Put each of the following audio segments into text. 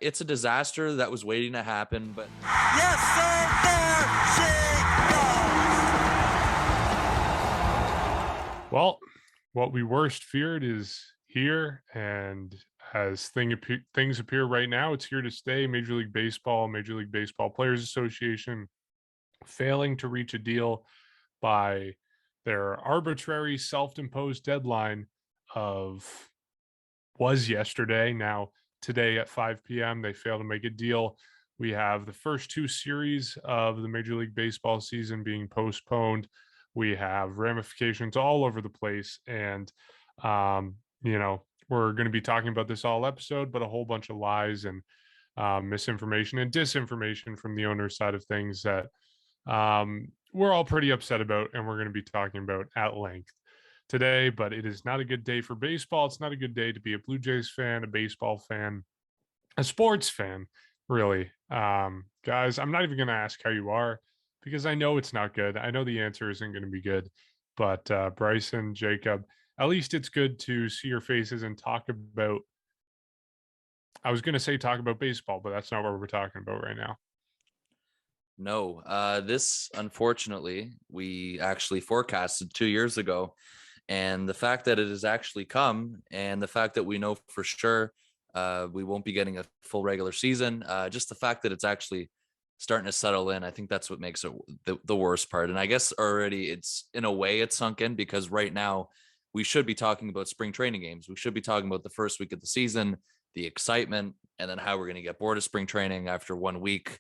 It's a disaster that was waiting to happen, but Yes, sir, there she goes. Well, what we worst feared is here, and as things appear right now, it's here to stay. Major League Baseball Players Association failing to reach a deal by their arbitrary self-imposed deadline of was yesterday. Now, today at 5 p.m., they failed to make a deal. We have the first two series of the Major League Baseball season being postponed. We have ramifications all over the place. And, we're going to be talking about this all episode, but a whole bunch of lies and misinformation and disinformation from the owner's side of things that we're all pretty upset about, and we're going to be talking about at length today. But it is not a good day for baseball. It's not a good day to be a Blue Jays fan, a baseball fan, a sports fan, really. Guys, I'm not even going to ask how you are because I know it's not good. I know the answer isn't going to be good. But Bryson, Jacob, at least it's good to see your faces and talk about. I was going to say talk about baseball, but that's not what we're talking about right now. no, this, unfortunately, we actually forecasted 2 years ago. And the fact that it has actually come, and the fact that we know for sure we won't be getting a full regular season, just the fact that it's actually starting to settle in, I think that's what makes it the worst part. And I guess already it's, in a way, it's sunk in, because right now we should be talking about spring training games. We should be talking about the first week of the season, the excitement, and then how we're going to get bored of spring training after 1 week.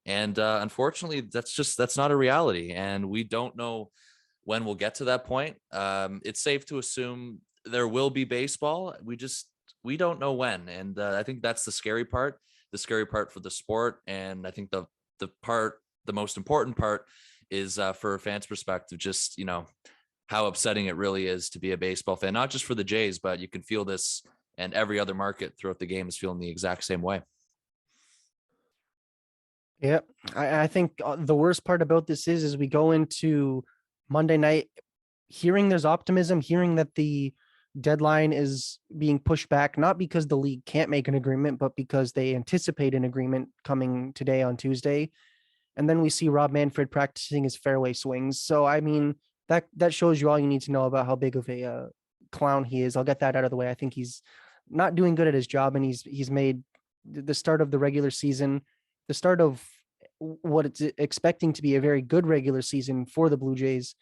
And unfortunately, that's not a reality. And we don't know when we'll get to that point. It's safe to assume there will be baseball. We don't know when. And I think that's the scary part for the sport. And I think the most important part is for a fan's perspective, just, how upsetting it really is to be a baseball fan, not just for the Jays, but you can feel this, and every other market throughout the game is feeling the exact same way. Yeah, I think the worst part about this is we go into Monday night hearing there's optimism, hearing that the deadline is being pushed back, not because the league can't make an agreement, but because they anticipate an agreement coming today on Tuesday. And then we see Rob Manfred practicing his fairway swings. So, I mean, that shows you all you need to know about how big of a clown he is. I'll get that out of the way. I think he's not doing good at his job, and he's made the start of the regular season, the start of what it's expecting to be a very good regular season for the Blue Jays.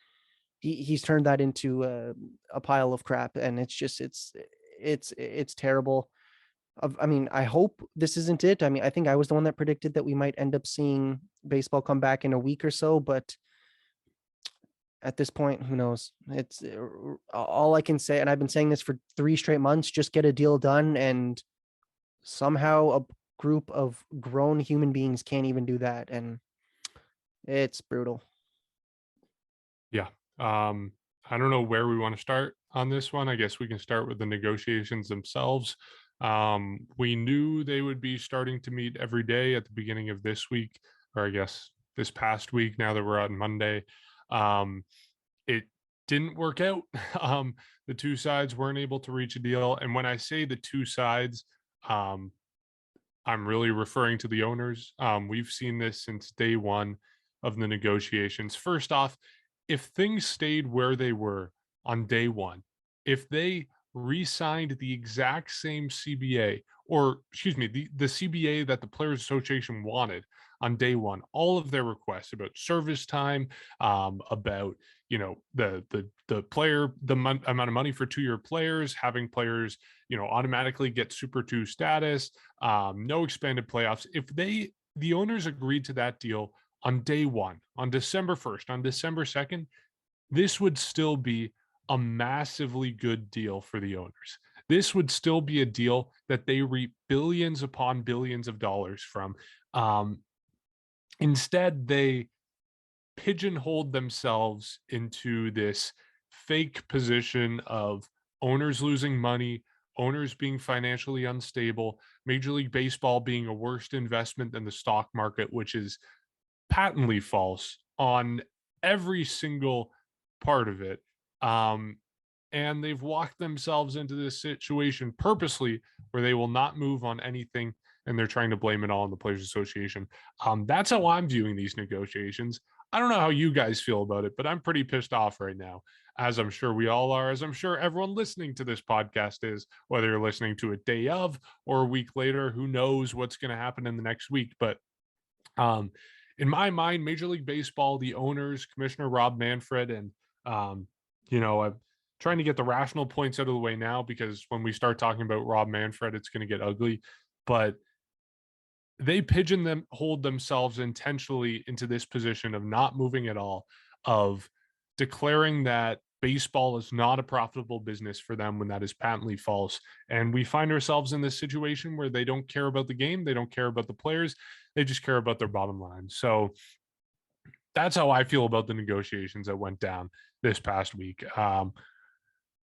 He's turned that into a pile of crap, and it's terrible. I mean, I hope this isn't it. I mean, I think I was the one that predicted that we might end up seeing baseball come back in a week or so, but at this point, who knows? It's all I can say, and I've been saying this for 3 straight months: just get a deal done. And somehow a group of grown human beings can't even do that, and it's brutal. Yeah. I don't know where we want to start on this one. I guess we can start with the negotiations themselves. We knew they would be starting to meet every day at the beginning of this week, or I guess this past week, now that we're on Monday. It didn't work out. The two sides weren't able to reach a deal. And when I say the two sides, I'm really referring to the owners. We've seen this since day one of the negotiations. First off, if things stayed where they were on day one, if they re-signed the exact same CBA, or excuse me, the CBA that the Players Association wanted on day one, all of their requests about service time, about the player, amount of money for 2-year players, having players automatically get Super 2 status, no expanded playoffs. If the owners agreed to that deal on day one, on December 1st, on December 2nd, this would still be a massively good deal for the owners. This would still be a deal that they reap billions upon billions of dollars from. Instead, they pigeonholed themselves into this fake position of owners losing money, owners being financially unstable, Major League Baseball being a worse investment than the stock market, which is patently false on every single part of it. And they've walked themselves into this situation purposely where they will not move on anything and they're trying to blame it all on the Players Association. That's how I'm viewing these negotiations. I don't know how you guys feel about it, but I'm pretty pissed off right now, as I'm sure we all are, as I'm sure everyone listening to this podcast is, whether you're listening to it day of or a week later. Who knows what's going to happen in the next week. But in my mind, Major League Baseball, the owners, Commissioner Rob Manfred, and I'm trying to get the rational points out of the way now, because when we start talking about Rob Manfred, it's going to get ugly. But they pigeonhole themselves intentionally into this position of not moving at all, of declaring that baseball is not a profitable business for them when that is patently false. And we find ourselves in this situation where they don't care about the game. They don't care about the players. They just care about their bottom line. So that's how I feel about the negotiations that went down this past week.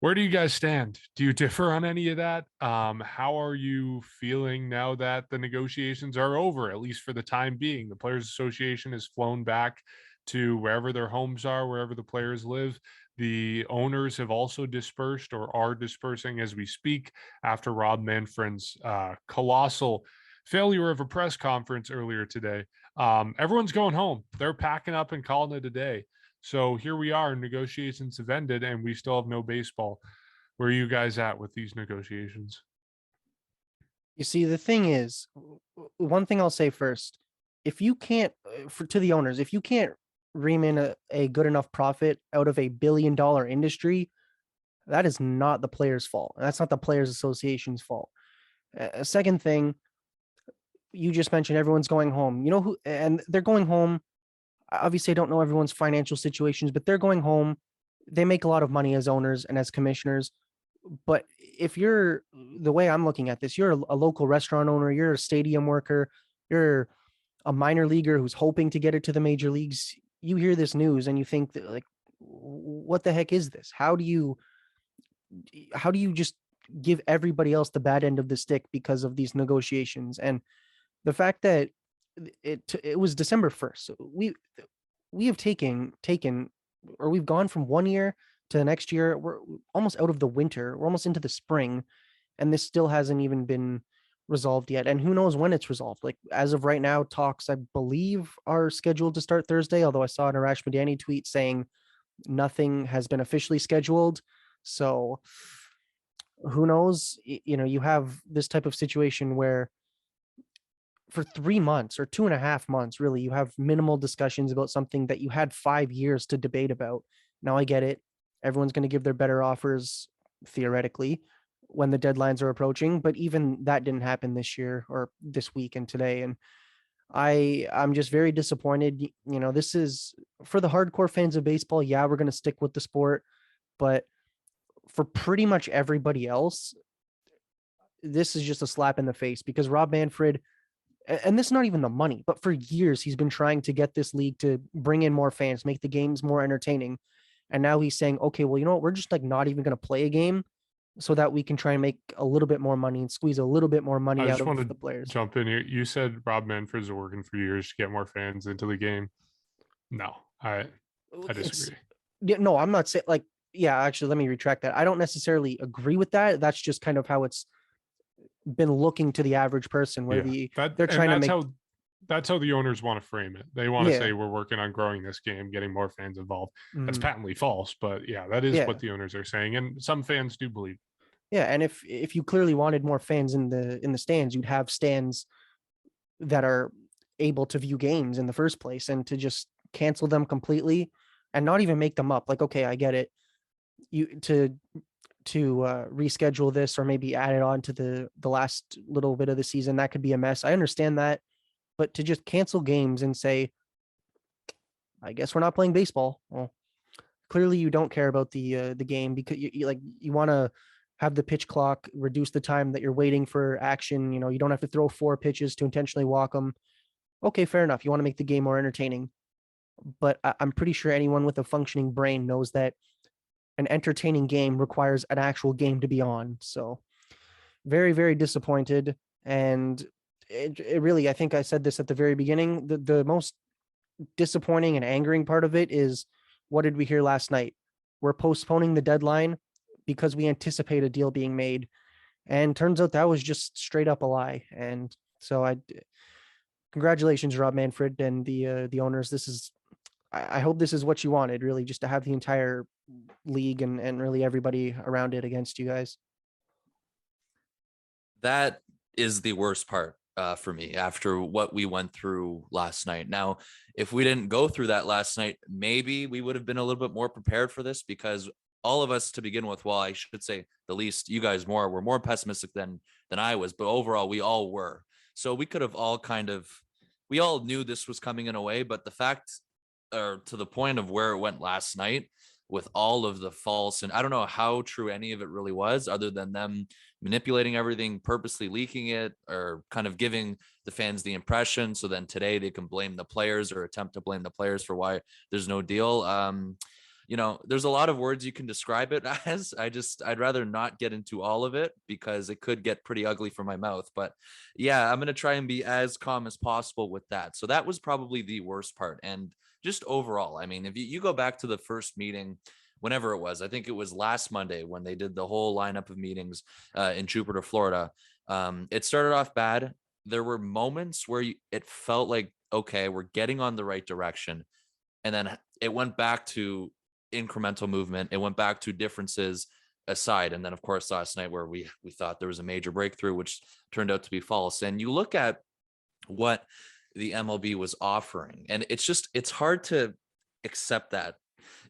Where do you guys stand? Do you differ on any of that? How are you feeling now that the negotiations are over, at least for the time being? The Players Association has flown back to wherever their homes are, wherever the players live. The owners have also dispersed, or are dispersing as we speak, after Rob Manfred's colossal failure of a press conference earlier today. Everyone's going home. They're packing up and calling it a day. So here we are, negotiations have ended and we still have no baseball. Where are you guys at with these negotiations? You see, the thing is, one thing I'll say first, if you can't, to the owners, if you can't ream in a good enough profit out of $1 billion industry, that is not the players' fault. That's not the Players Association's fault. Second thing, you just mentioned everyone's going home. You know who, and they're going home. Obviously, I don't know everyone's financial situations, but they're going home. They make a lot of money as owners and as commissioners. But if you're, the way I'm looking at this, you're a local restaurant owner, you're a stadium worker, you're a minor leaguer who's hoping to get it to the major leagues. You hear this news and you think that, like, what the heck is this? How do you just give everybody else the bad end of the stick because of these negotiations? And the fact that it was December 1st. So we have taken, or we've gone from 1 year to the next year. We're almost out of the winter. We're almost into the spring, and this still hasn't even been resolved yet. And who knows when it's resolved? Like, as of right now, talks, I believe, are scheduled to start Thursday, although I saw an Arash Madani tweet saying nothing has been officially scheduled. So who knows? You have this type of situation where for 3 months or 2.5 months, really, you have minimal discussions about something that you had 5 years to debate about. Now, I get it. Everyone's going to give their better offers, theoretically, when the deadlines are approaching, but even that didn't happen this year or this week and today. And I'm just very disappointed. This is for the hardcore fans of baseball. Yeah, we're going to stick with the sport, but for pretty much everybody else, this is just a slap in the face, because Rob Manfred, and this is not even the money, but for years he's been trying to get this league to bring in more fans, make the games more entertaining. And now he's saying, okay, well, you know what? We're just like not even going to play a game so that we can try and make a little bit more money and squeeze a little bit more money out of the players. Jump in here. You said Rob Manfred's working for years to get more fans into the game. No, I disagree. No, I'm not saying, like, yeah, actually, let me retract that. I don't necessarily agree with that. That's just kind of how it's been looking to the average person, where they're trying to make. That's how the owners want to frame it. They want to say we're working on growing this game, getting more fans involved. That's patently false, but yeah, that is what the owners are saying, and some fans do believe. Yeah, and if you clearly wanted more fans in the stands, you'd have stands that are able to view games in the first place, and to just cancel them completely and not even make them up. Like, okay, I get it. You to reschedule this or maybe add it on to the last little bit of the season, that could be a mess. I understand that. But to just cancel games and say, I guess we're not playing baseball. Well, clearly you don't care about the game, because you want to have the pitch clock reduce the time that you're waiting for action. You don't have to throw 4 pitches to intentionally walk them. Okay, fair enough. You want to make the game more entertaining. But I'm pretty sure anyone with a functioning brain knows that an entertaining game requires an actual game to be on. So very, very disappointed. And it really, I think I said this at the very beginning, the most disappointing and angering part of it is, what did we hear last night? We're postponing the deadline because we anticipate a deal being made. And turns out that was just straight up a lie. And So congratulations, Rob Manfred and the owners. This is, I hope this is what you wanted, really, just to have the entire league and really everybody around it against you guys. That is the worst part for me after what we went through last night. Now, if we didn't go through that last night, maybe we would have been a little bit more prepared for this, because all of us to begin with, well, I should say the least, you guys were more pessimistic than I was, but overall we all were. So we could have all we all knew this was coming in a way, but the fact, or to the point of where it went last night with all of the false, and I don't know how true any of it really was, other than them manipulating everything, purposely leaking it, or kind of giving the fans the impression. So then today they can blame the players, or attempt to blame the players for why there's no deal. There's a lot of words you can describe it as. I'd rather not get into all of it because it could get pretty ugly for my mouth. But yeah, I'm going to try and be as calm as possible with that. So that was probably the worst part. And just overall, I mean, if you go back to the first meeting, whenever it was, I think it was last Monday when they did the whole lineup of meetings in Jupiter, Florida. It started off bad. There were moments where it felt like, okay, we're getting on the right direction. And then it went back to incremental movement. It went back to differences aside. And then, of course, last night where we thought there was a major breakthrough, which turned out to be false. And you look at what the MLB was offering, and it's hard to accept that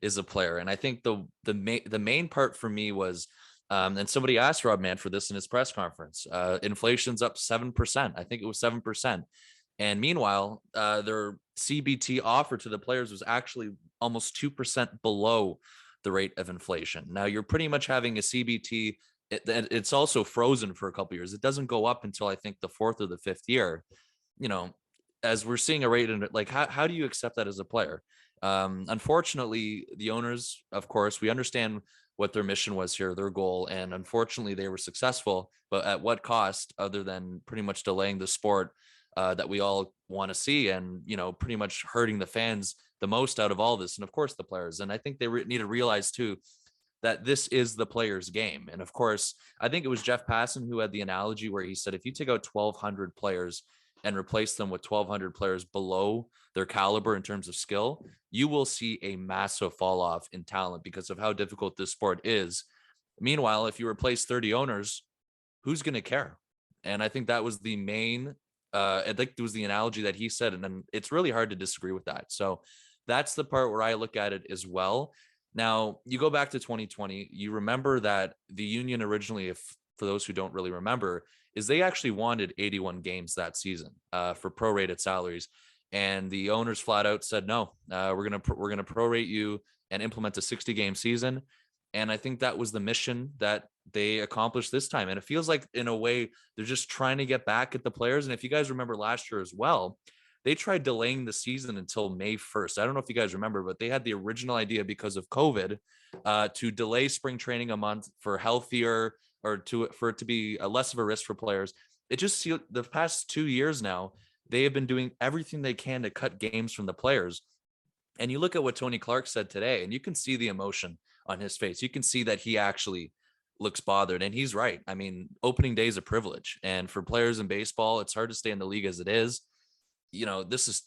as a player. And I think the main part for me was, and somebody asked Rob Manfred this in his press conference, inflation's up 7%. I think it was 7%. And meanwhile, their CBT offer to the players was actually almost 2% below the rate of inflation. Now you're pretty much having a CBT. It's also frozen for a couple of years. It doesn't go up until I think the fourth or the fifth year. As we're seeing a rate in it, like how do you accept that as a player? Unfortunately, the owners, of course, we understand what their mission was here, their goal, and unfortunately they were successful, but at what cost, other than pretty much delaying the sport that we all want to see, and pretty much hurting the fans the most out of all this, and of course the players. And I think they need to realize too that this is the players' game. And of course, I think it was Jeff Passan who had the analogy where he said, if you take out 1,200 players and replace them with 1,200 players below their caliber in terms of skill, you will see a massive fall off in talent because of how difficult this sport is. Meanwhile, if you replace 30 owners, who's going to care? And I think that was the main, I think it was the analogy that he said. And then it's really hard to disagree with that. So that's the part where I look at it as well. Now, you go back to 2020, you remember that the union originally, for those who don't really remember, is they actually wanted 81 games that season for prorated salaries. And the owners flat out said, no, we're going to prorate you and implement a 60-game season. And I think that was the mission that they accomplished this time. And it feels like, in a way, they're just trying to get back at the players. And if you guys remember last year as well, they tried delaying the season until May 1st. I don't know if you guys remember, but they had the original idea because of COVID to delay spring training a month for healthier, or for it to be less of a risk for players. It just, the past 2 years now, they have been doing everything they can to cut games from the players. And you look at what Tony Clark said today, and you can see the emotion on his face. You can see that he actually looks bothered, and he's right. I mean, opening day is a privilege, and for players in baseball, it's hard to stay in the league as it is. This is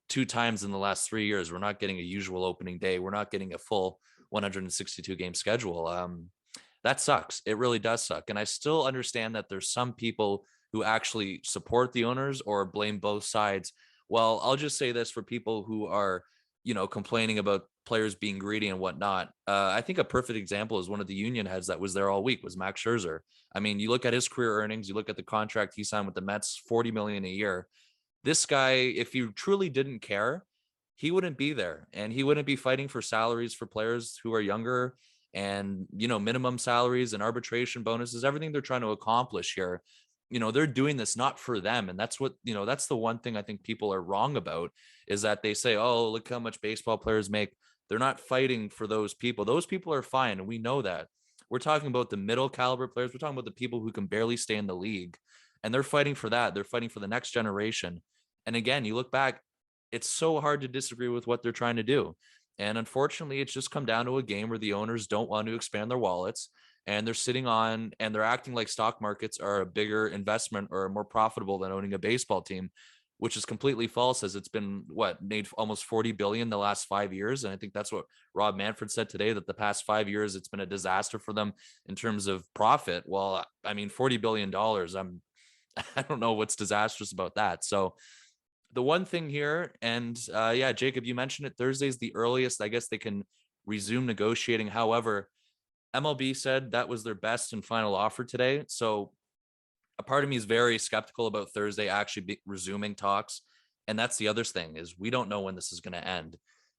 2 times in the last 3 years. We're not getting a usual opening day. We're not getting a full 162 game schedule. That sucks. It really does suck. And I still understand that there's some people who actually support the owners or blame both sides. Well, I'll just say this for people who are, complaining about players being greedy and whatnot. I think a perfect example is one of the union heads that was there all week was Max Scherzer. I mean, you look at his career earnings, you look at the contract he signed with the Mets, $40 million a year. This guy, if he truly didn't care, he wouldn't be there, and he wouldn't be fighting for salaries for players who are younger, and minimum salaries and arbitration bonuses, everything they're trying to accomplish here. They're doing this not for them. And that's what, that's the one thing I think people are wrong about, is that they say, oh, look how much baseball players make. They're not fighting for those people. Those people are fine, and we know that. We're talking about the middle caliber players. We're talking about the people who can barely stay in the league, and they're fighting for that. They're fighting for the next generation. And again, you look back, it's so hard to disagree with what they're trying to do. And unfortunately, it's just come down to a game where the owners don't want to expand their wallets. and they're sitting on, and they're acting like stock markets are a bigger investment or more profitable than owning a baseball team, which is completely false, as it's been made almost 40 billion the last 5 years. And I think that's what Rob Manfred said today, that the past 5 years, it's been a disaster for them in terms of profit. Well, I mean, $40 billion, I don't know what's disastrous about that. So the one thing here, and yeah, Jacob, you mentioned it, Thursday's the earliest, I guess, they can resume negotiating. However, MLB said that was their best and final offer today. So a part of me is very skeptical about Thursday actually resuming talks. And that's the other thing, is we don't know when this is going to end.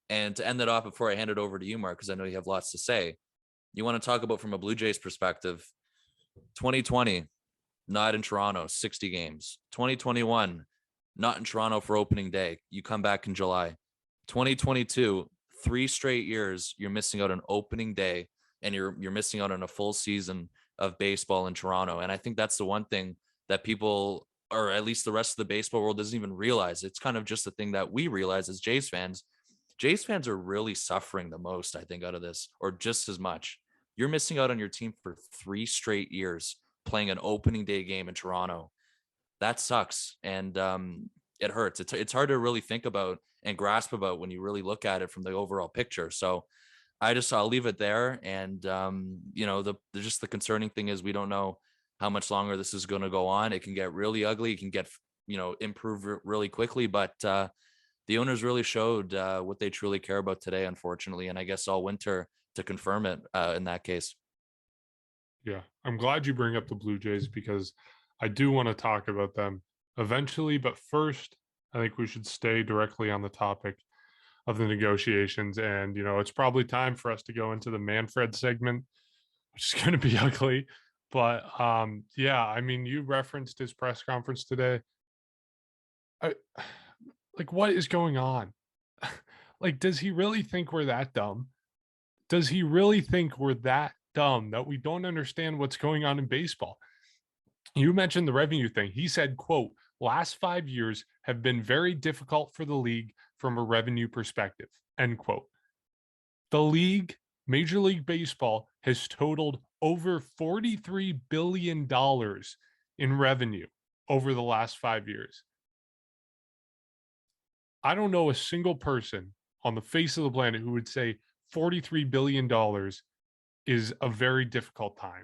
And to end it off before I hand it over to you, Mark, because I know you have lots to say, you want to talk about from a Blue Jays perspective, 2020, not in Toronto, 60 games. 2021, not in Toronto for opening day. You come back in July. 2022, 3 straight years, you're missing out on opening day, and you're missing out on a full season of baseball in Toronto. And I think that's the one thing that people, or at least the rest of the baseball world, doesn't even realize. It's kind of just the thing that we realize as Jays fans. Jays fans are really suffering the most, I think, out of this, or just as much. You're missing out on your team for 3 straight years playing an opening day game in Toronto. That sucks. And it hurts. It's hard to really think about and grasp about when you really look at it from the overall picture. So I'll leave it there. And just the concerning thing is we don't know how much longer this is going to go on. It can get really ugly. It can get, improve really quickly, but the owners really showed what they truly care about today, unfortunately. And I guess all winter to confirm it in that case. Yeah, I'm glad you bring up the Blue Jays, because I do want to talk about them eventually. But first, I think we should stay directly on the topic of the negotiations. And, it's probably time for us to go into the Manfred segment, which is going to be ugly. But yeah, I mean, you referenced his press conference today. What is going on? Does he really think we're that dumb? Does he really think we're that dumb that we don't understand what's going on in baseball? You mentioned the revenue thing. He said, quote, "Last 5 years have been very difficult for the league from a revenue perspective," end quote. The league, Major League Baseball, has totaled over $43 billion in revenue over the last 5 years. I don't know a single person on the face of the planet who would say $43 billion is a very difficult time.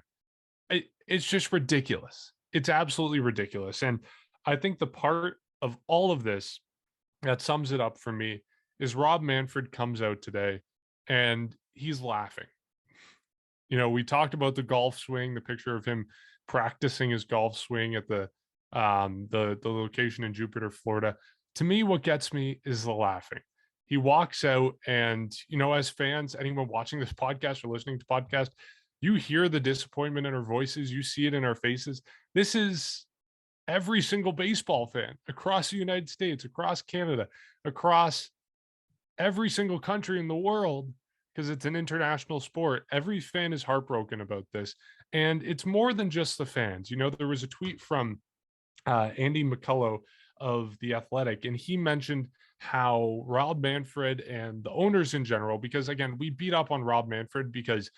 It's just ridiculous. It's absolutely ridiculous. And I think the part of all of this that sums it up for me is Rob Manfred comes out today and he's laughing. We talked about the golf swing, the picture of him practicing his golf swing at the location in Jupiter, Florida. To me, what gets me is the laughing. He walks out and, as fans, anyone watching this podcast or listening to podcast, you hear the disappointment in our voices. You see it in our faces. This is every single baseball fan across the United States, across Canada, across every single country in the world, because it's an international sport. Every fan is heartbroken about this. And it's more than just the fans. There was a tweet from Andy McCullough of The Athletic, and he mentioned how Rob Manfred and the owners in general, because again, we beat up on Rob Manfred because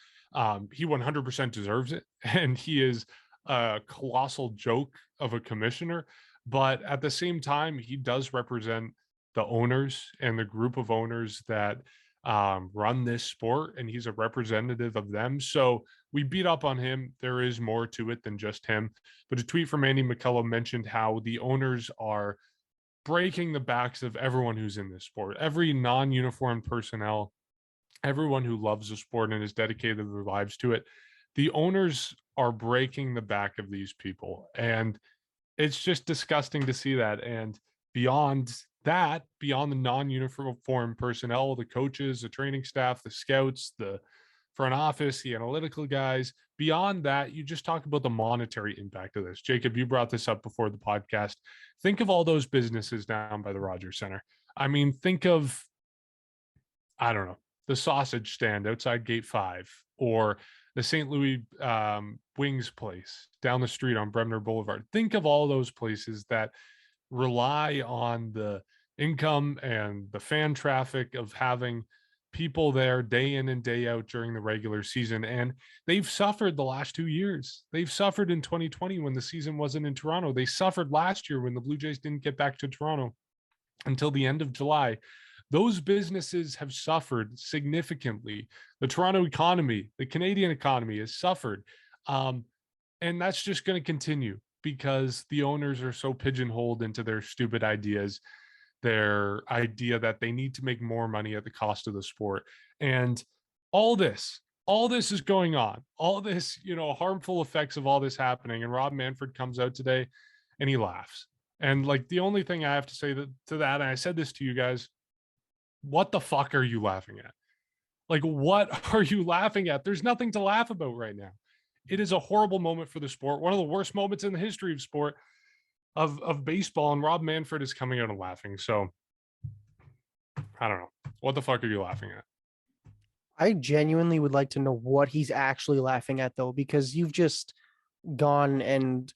he 100% deserves it, and he is a colossal joke of a commissioner. But at the same time, he does represent the owners and the group of owners that run this sport, and he's a representative of them. So we beat up on him. There is more to it than just him. But a tweet from Andy McCullough mentioned how the owners are breaking the backs of everyone who's in this sport, every non-uniformed personnel, everyone who loves the sport and has dedicated their lives to it. The owners are breaking the back of these people. And it's just disgusting to see that. And beyond that, beyond the non-uniform personnel, the coaches, the training staff, the scouts, the front office, the analytical guys, beyond that, you just talk about the monetary impact of this. Jacob, you brought this up before the podcast. Think of all those businesses down by the Rogers Center. I mean, think of, I don't know, the sausage stand outside Gate 5, or the St. Louis Wings place down the street on Bremner Boulevard. Think of all those places that rely on the income and the fan traffic of having people there day in and day out during the regular season. And they've suffered the last 2 years. They've suffered in 2020 when the season wasn't in Toronto. They suffered last year when the Blue Jays didn't get back to Toronto until the end of July. Those businesses have suffered significantly. The Toronto economy, the Canadian economy has suffered. And that's just going to continue because the owners are so pigeonholed into their stupid ideas, their idea that they need to make more money at the cost of the sport. And all this is going on, all this, harmful effects of all this happening. And Rob Manfred comes out today and he laughs. And like, the only thing I have to say to that, and I said this to you guys, what the fuck are you laughing at? Like, what are you laughing at? There's nothing to laugh about right now. It is a horrible moment for the sport. One of the worst moments in the history of sport, of baseball, and Rob Manfred is coming out and laughing. So I don't know. What the fuck are you laughing at? I genuinely would like to know what he's actually laughing at, though, because you've just gone and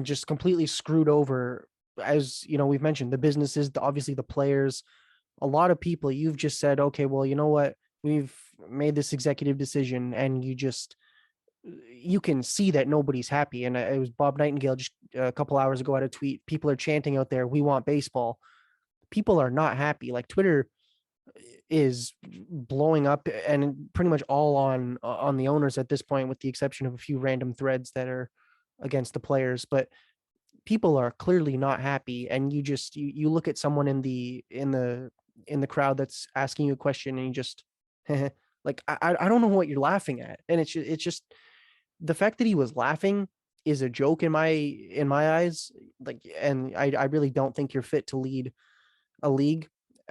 just completely screwed over, as we've mentioned, the businesses, obviously the players, a lot of people. You've just said, okay, well, you know what, we've made this executive decision, and you can see that nobody's happy. And it was Bob Nightingale just a couple hours ago had a tweet. People are chanting out there, "We want baseball." People are not happy. Like, Twitter is blowing up, and pretty much all on the owners at this point, with the exception of a few random threads that are against the players. But people are clearly not happy. And you look at someone in the crowd that's asking you a question, and you just like, I don't know what you're laughing at. And it's just the fact that he was laughing is a joke in my eyes. Like, and I really don't think you're fit to lead a league.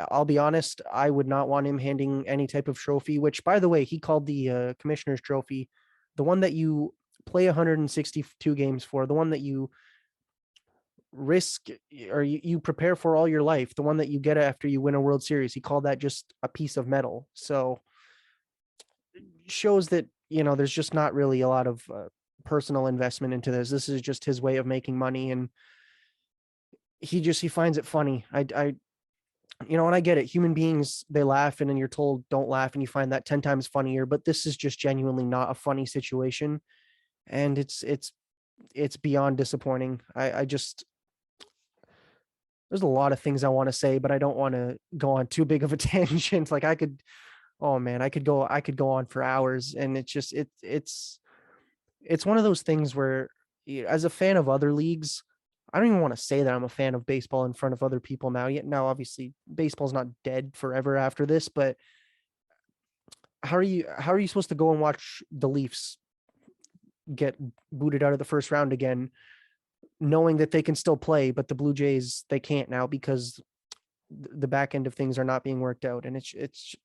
I'll be honest, I would not want him handing any type of trophy, which, by the way, he called the commissioner's trophy, the one that you play 162 games for, the one that you risk, or you prepare for all your life, the one that you get after you win a World Series. He called that just a piece of metal. So shows that, there's just not really a lot of personal investment into this. This is just his way of making money. And he finds it funny. And I get it. Human beings, they laugh, and then you're told don't laugh, and you find that 10 times funnier. But this is just genuinely not a funny situation. And it's beyond disappointing. There's a lot of things I want to say, but I don't want to go on too big of a tangent. Like, I could go on for hours. And it's one of those things where, as a fan of other leagues, I don't even want to say that I'm a fan of baseball in front of other people now. Yet now, obviously, baseball's not dead forever after this. But how are you supposed to go and watch the Leafs get booted out of the first round again, knowing that they can still play, but the Blue Jays, they can't now because the back end of things are not being worked out? And it's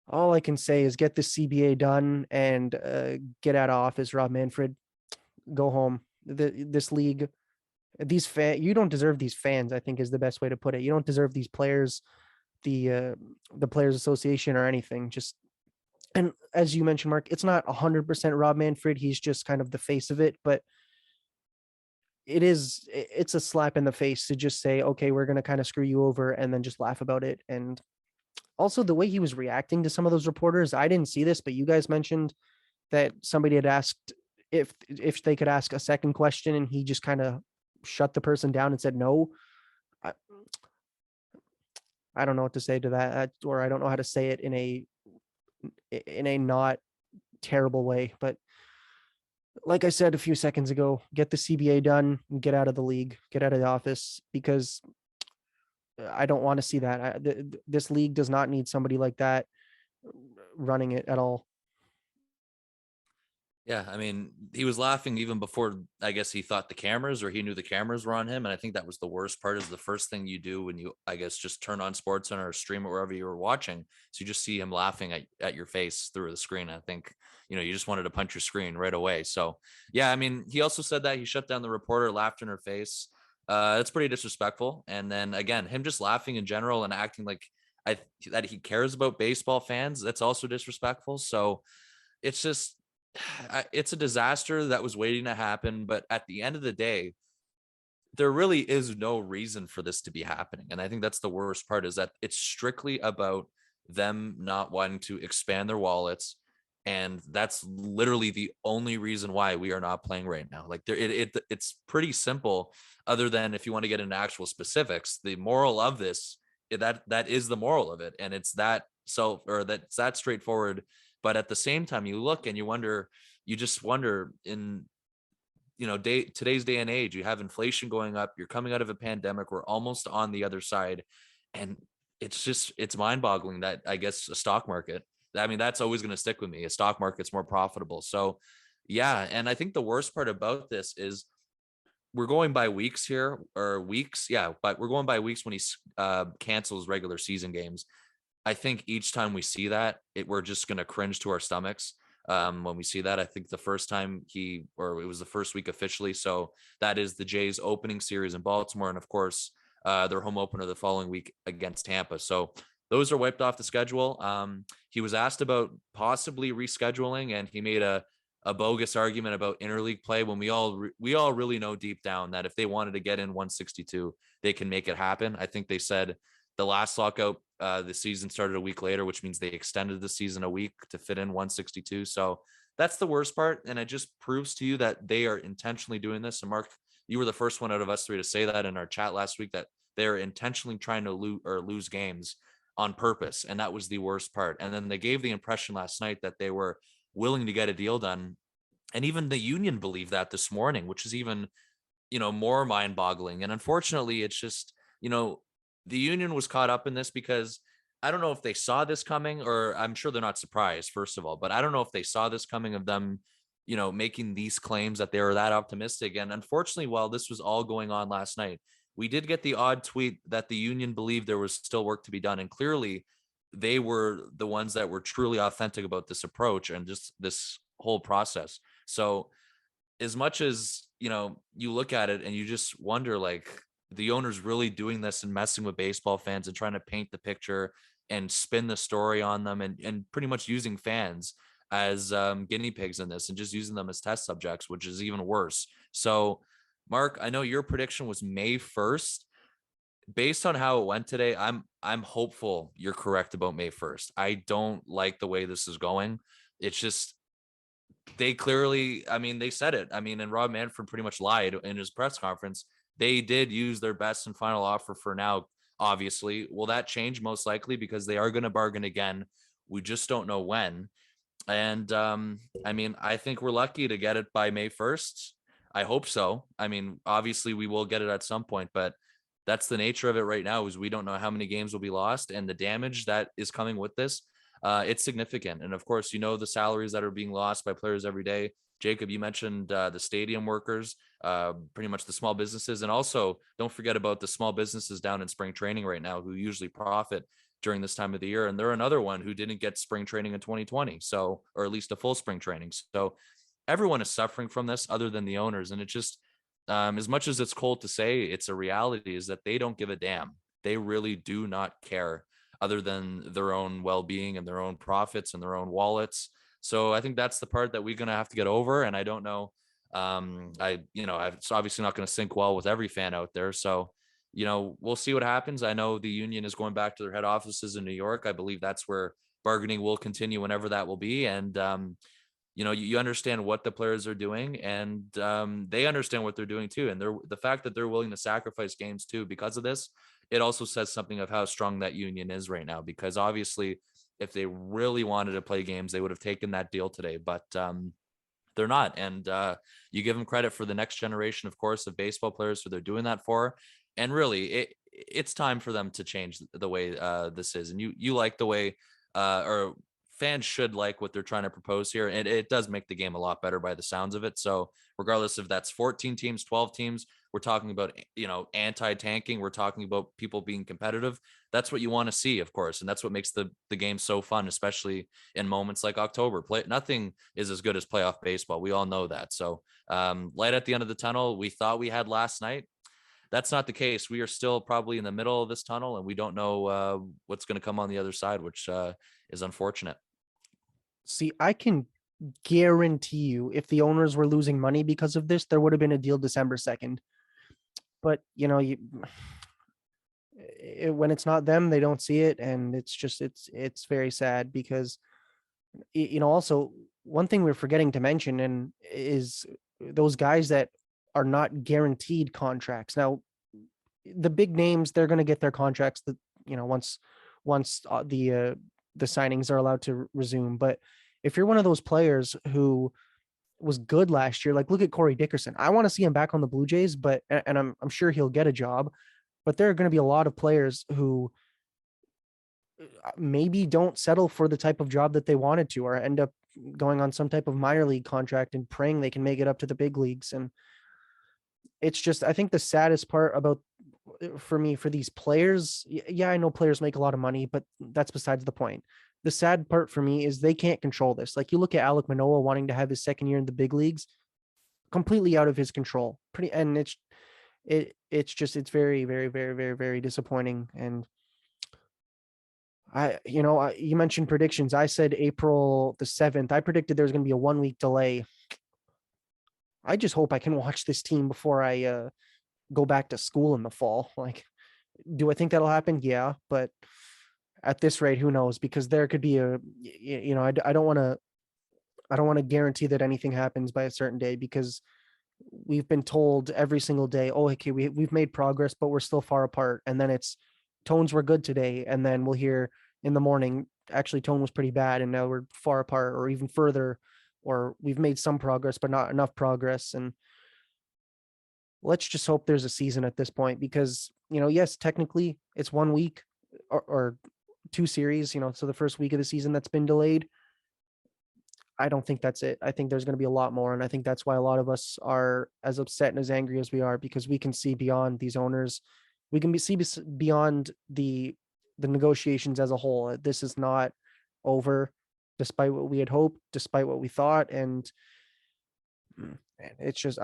all I can say is get the CBA done and get out of office, Rob Manfred. Go home. This league, you don't deserve these fans, I think, is the best way to put it. You don't deserve these players, the Players Association, or anything. Just, and as you mentioned, Mark, it's not 100% Rob Manfred. He's just kind of the face of it, but it's a slap in the face to just say, okay, we're going to kind of screw you over, and then just laugh about it. And also the way he was reacting to some of those reporters, I didn't see this, but you guys mentioned that somebody had asked if they could ask a second question, and he just kind of shut the person down and said no. I don't know what to say to that, or I don't know how to say it in a not terrible way. But like I said a few seconds ago, get the CBA done, get out of the league, get out of the office, because I don't want to see that. This league does not need somebody like that running it at all. Yeah, I mean, he was laughing even before, I guess, he thought the cameras, or he knew the cameras were on him. And I think that was the worst part, is the first thing you do when you, I guess, just turn on SportsCenter or stream it wherever you were watching. So you just see him laughing at your face through the screen. I think, you just wanted to punch your screen right away. So, yeah, I mean, he also said that he shut down the reporter, laughed in her face. That's pretty disrespectful. And then again, him just laughing in general and acting like that he cares about baseball fans, that's also disrespectful. So it's just, it's a disaster that was waiting to happen. But at the end of the day, there really is no reason for this to be happening. And I think that's the worst part, is that it's strictly about them not wanting to expand their wallets. And that's literally the only reason why we are not playing right now. Like it's pretty simple, other than if you want to get into actual specifics, the moral of this, that is the moral of it. And it's that's that straightforward. But at the same time, you look and you just wonder, in today's day and age, you have inflation going up, you're coming out of a pandemic, we're almost on the other side. And it's mind-boggling that, I guess, a stock market, I mean, that's always going to stick with me. A stock market's more profitable. So yeah. And I think the worst part about this is we're going by weeks here, or weeks. Yeah. But we're going by weeks when he cancels regular season games. I think each time we see that, we're just going to cringe to our stomachs. When we see that, I think the first time it was the first week officially. So that is the Jays opening series in Baltimore. And of course, their home opener the following week against Tampa. So those are wiped off the schedule. He was asked about possibly rescheduling, and he made a bogus argument about interleague play, when we all really know deep down that if they wanted to get in 162, they can make it happen. I think they said the last lockout, the season started a week later, which means they extended the season a week to fit in 162. So that's the worst part. And it just proves to you that they are intentionally doing this. And Mark, you were the first one out of us three to say that in our chat last week, that they're intentionally trying to lose games on purpose. And that was the worst part. And then they gave the impression last night that they were willing to get a deal done. And even the union believed that this morning, which is even, more mind boggling. And unfortunately, it's just, the union was caught up in this because I don't know if they saw this coming, or I'm sure they're not surprised, first of all, but I don't know if they saw this coming of them, making these claims that they were that optimistic. And unfortunately, while this was all going on last night, we did get the odd tweet that the union believed there was still work to be done. And clearly they were the ones that were truly authentic about this approach and just this whole process. So as much as, you look at it and you just wonder, like, the owner's really doing this and messing with baseball fans and trying to paint the picture and spin the story on them, and pretty much using fans as guinea pigs in this, and just using them as test subjects, which is even worse. So Mark, I know your prediction was May 1st. Based on how it went today, I'm hopeful you're correct about May 1st. I don't like the way this is going. It's just, they clearly, I mean, they said it. I mean, and Rob Manfred pretty much lied in his press conference. They did use their best and final offer for now, obviously. Will that change? Most likely, because they are going to bargain again. We just don't know when. And I mean, I think we're lucky to get it by May 1st. I hope so. I mean, obviously we will get it at some point, but that's the nature of it right now, is we don't know how many games will be lost, and the damage that is coming with this. It's significant. And of course, the salaries that are being lost by players every day. Jacob, you mentioned the stadium workers, pretty much the small businesses. And also don't forget about the small businesses down in spring training right now, who usually profit during this time of the year. And they're another one who didn't get spring training in 2020. So, or at least a full spring training. So everyone is suffering from this other than the owners. And it just, as much as it's cold to say, it's a reality, is that they don't give a damn. They really do not care, other than their own well-being and their own profits and their own wallets. So I think that's the part that we're going to have to get over. And I don't know. It's obviously not going to sync well with every fan out there. So, we'll see what happens. I know the union is going back to their head offices in New York. I believe that's where bargaining will continue, whenever that will be. And, you understand what the players are doing, and they understand what they're doing too. And the fact that they're willing to sacrifice games too because of this, it also says something of how strong that union is right now. Because obviously, if they really wanted to play games, they would have taken that deal today, but they're not. And you give them credit for the next generation, of course, of baseball players who they're doing that for. And really, it's time for them to change the way this is. And you like the way, or fans should like what they're trying to propose here. And it does make the game a lot better by the sounds of it. So regardless if that's 14 teams, 12 teams, we're talking about, anti-tanking. We're talking about people being competitive. That's what you want to see, of course. And that's what makes the game so fun, especially in moments like October. Nothing is as good as playoff baseball. We all know that. So light at the end of the tunnel we thought we had last night. That's not the case. We are still probably in the middle of this tunnel, and we don't know what's going to come on the other side, which is unfortunate. See, I can guarantee you, if the owners were losing money because of this, there would have been a deal December 2nd. But when it's not them, they don't see it, and it's very sad because also one thing we're forgetting to mention and is those guys that are not guaranteed contracts. Now, the big names, they're going to get their contracts that once the signings are allowed to resume. But if you're one of those players who was good last year, like look at Corey Dickerson. I want to see him back on the Blue Jays, but and I'm sure he'll get a job. But there are going to be a lot of players who maybe don't settle for the type of job that they wanted to, or end up going on some type of minor league contract and praying they can make it up to the big leagues. And it's just, I think the saddest part about for me, for these players, yeah, I know players make a lot of money, but that's besides the point. The sad part for me is they can't control this. Like you look at Alek Manoah wanting to have his second year in the big leagues, completely out of his control. And it's very, very, very, very, very disappointing. And you mentioned predictions. I said April the 7th. I predicted there was going to be a 1 week delay. I just hope I can watch this team before I go back to school in the fall. Like, do I think that'll happen? Yeah, but at this rate, who knows? Because there could be I don't want to guarantee that anything happens by a certain day, because we've been told every single day, oh, okay, we've made progress, but we're still far apart. And then it's tones were good today, and then we'll hear in the morning, actually tone was pretty bad, and now we're far apart, or even further, or we've made some progress but not enough progress. And let's just hope there's a season at this point, because yes, technically it's 1 week or two series, so the first week of the season that's been delayed. I don't think that's it. I think there's going to be a lot more, and I think that's why a lot of us are as upset and as angry as we are, because we can see beyond these owners. We can see beyond the negotiations as a whole. This is not over, despite what we had hoped, despite what we thought. And it's just,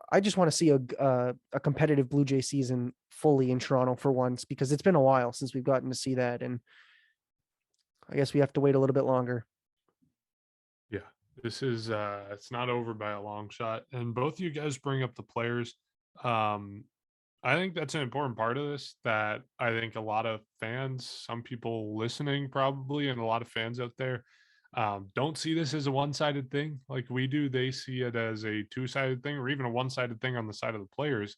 I just want to see a competitive Blue Jay season fully in Toronto for once, because it's been a while since we've gotten to see that. And I guess we have to wait a little bit longer. Yeah, this is it's not over by a long shot. And both of you guys bring up the players. I think that's an important part of this, that I think a lot of fans, some people listening probably, and a lot of fans out there don't see this as a one-sided thing like we do. They see it as a two-sided thing, or even a one-sided thing on the side of the players.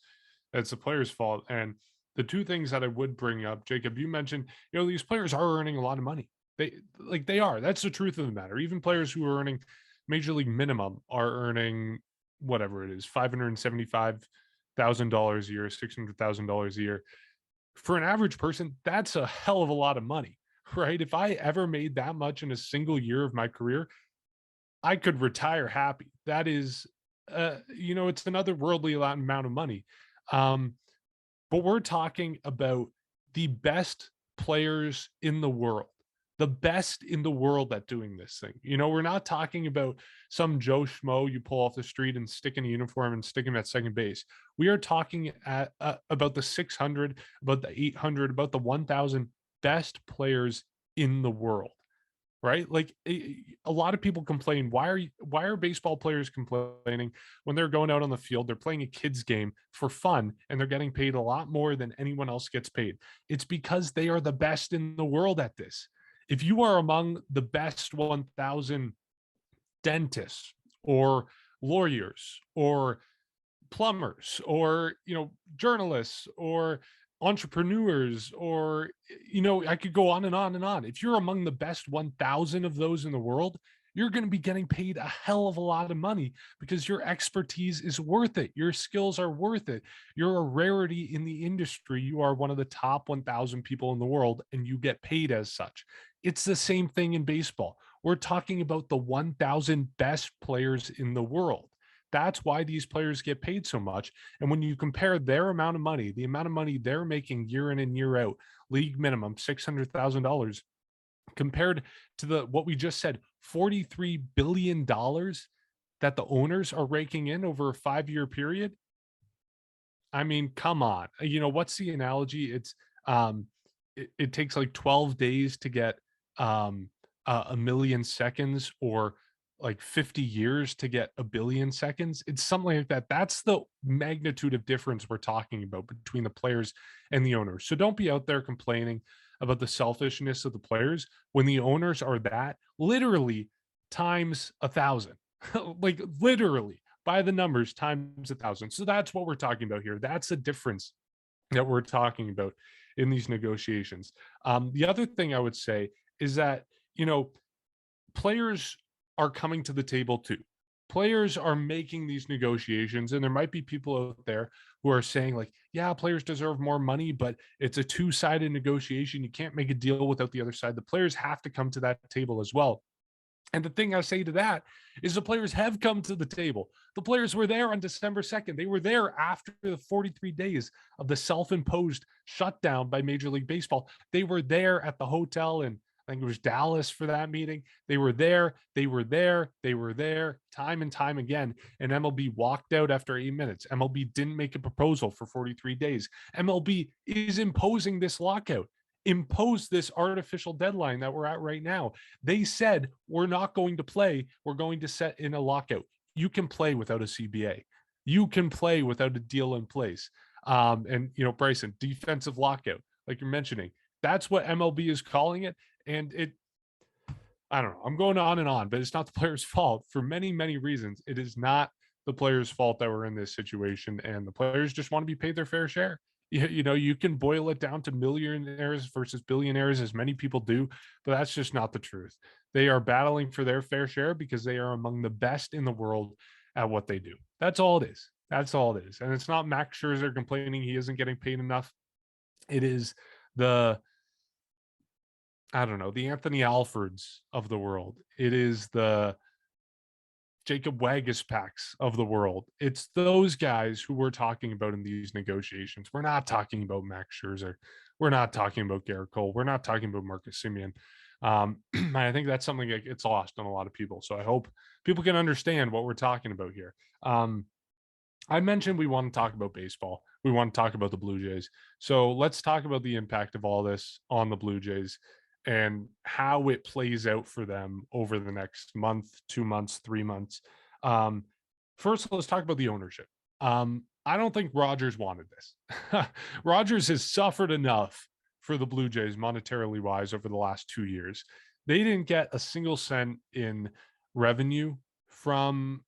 It's the players' fault. And the two things that I would bring up, Jacob, you mentioned, these players are earning a lot of money. They are. That's the truth of the matter. Even players who are earning major league minimum are earning whatever it is, $575,000 a year, $600,000 a year. For an average person, that's a hell of a lot of money, right? If I ever made that much in a single year of my career, I could retire happy. That is, it's another worldly amount of money. But we're talking about the best players in the world. The best in the world at doing this thing. We're not talking about some Joe Schmo you pull off the street and stick in a uniform and stick him at second base. We are talking about the 600, about the 800, about the 1,000 best players in the world, right? Like a lot of people complain, why are baseball players complaining when they're going out on the field, they're playing a kid's game for fun, and they're getting paid a lot more than anyone else gets paid? It's because they are the best in the world at this. If you are among the best 1,000 dentists or lawyers or plumbers or, journalists or entrepreneurs, or, I could go on and on and on. If you're among the best 1,000 of those in the world, you're going to be getting paid a hell of a lot of money, because your expertise is worth it. Your skills are worth it. You're a rarity in the industry. You are one of the top 1,000 people in the world, and you get paid as such. It's the same thing in baseball. We're talking about the 1,000 best players in the world. That's why these players get paid so much. And when you compare their amount of money, the amount of money they're making year in and year out, league minimum $600,000, compared to what we just said, $43 billion that the owners are raking in over a 5-year period. I mean, come on. What's the analogy? It's it takes like 12 days to get a million seconds, or like 50 years to get a billion seconds. It's something like that. That's the magnitude of difference we're talking about between the players and the owners. So don't be out there complaining about the selfishness of the players when the owners are that literally times 1,000, like literally by the numbers times 1,000. So that's what we're talking about here. That's the difference that we're talking about in these negotiations. The other thing I would say is that, players are coming to the table too. Players are making these negotiations, and there might be people out there who are saying, like, yeah, players deserve more money, but it's a two-sided negotiation. You can't make a deal without the other side. The players have to come to that table as well. And the thing I say to that is the players have come to the table. The players were there on December 2nd. They were there after the 43 days of the self-imposed shutdown by Major League Baseball. They were there at the hotel in, I think it was Dallas for that meeting. They were there, time and time again. And MLB walked out after 8 minutes. MLB didn't make a proposal for 43 days. MLB is imposing this lockout, impose this artificial deadline that we're at right now. They said, we're not going to play. We're going to set in a lockout. You can play without a CBA. You can play without a deal in place. And, Bryson, defensive lockout, like you're mentioning, that's what MLB is calling it. And I don't know, I'm going on and on, but it's not the players' fault for many, many reasons. It is not the players' fault that we're in this situation. And the players just want to be paid their fair share. You can boil it down to millionaires versus billionaires, as many people do, but that's just not the truth. They are battling for their fair share because they are among the best in the world at what they do. That's all it is. That's all it is. And it's not Max Scherzer complaining he isn't getting paid enough. It is the Anthony Alfords of the world. It is the Jacob Waguespax of the world. It's those guys who we're talking about in these negotiations. We're not talking about Max Scherzer. We're not talking about Garrett Cole. We're not talking about Marcus Semien. I think that's something that gets lost on a lot of people. So I hope people can understand what we're talking about here. I mentioned we want to talk about baseball. We want to talk about the Blue Jays. So let's talk about the impact of all this on the Blue Jays and how it plays out for them over the next month, 2 months, 3 months. First, let's talk about the ownership. I don't think Rogers wanted this. Rogers has suffered enough for the Blue Jays monetarily wise over the last 2 years. They didn't get a single cent in revenue from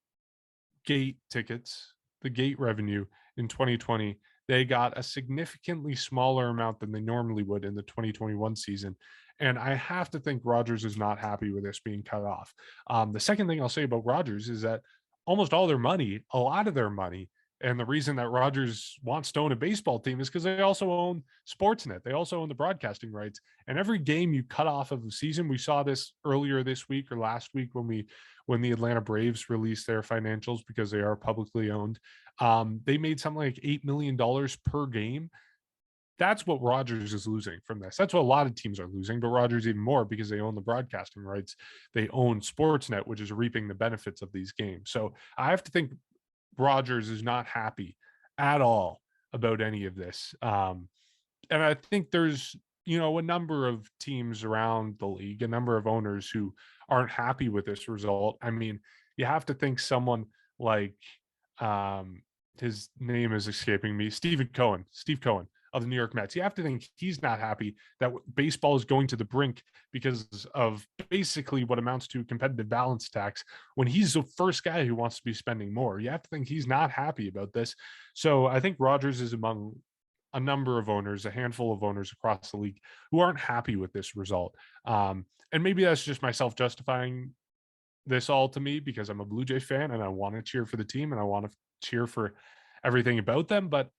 gate tickets, the gate revenue in 2020. They got a significantly smaller amount than they normally would in the 2021 season. And I have to think Rogers is not happy with this being cut off. The second thing I'll say about Rogers is that almost all their money, a lot of their money, and the reason that Rogers wants to own a baseball team is because they also own Sportsnet. They also own the broadcasting rights. And every game you cut off of the season, we saw this earlier this week or last week when the Atlanta Braves released their financials because they are publicly owned. They made something like $8 million per game. That's what Rogers is losing from this. That's what a lot of teams are losing, but Rogers even more because they own the broadcasting rights. They own Sportsnet, which is reaping the benefits of these games. So I have to think Rogers is not happy at all about any of this. And I think there's, a number of teams around the league, a number of owners who aren't happy with this result. I mean, you have to think someone like, his name is escaping me, Steve Cohen of the New York Mets. You have to think he's not happy that baseball is going to the brink because of basically what amounts to competitive balance tax when he's the first guy who wants to be spending more. You have to think he's not happy about this. So I think Rogers is among a number of owners, a handful of owners across the league who aren't happy with this result. And maybe that's just myself justifying this all to me because I'm a Blue Jay fan and I want to cheer for the team and I want to cheer for everything about them. But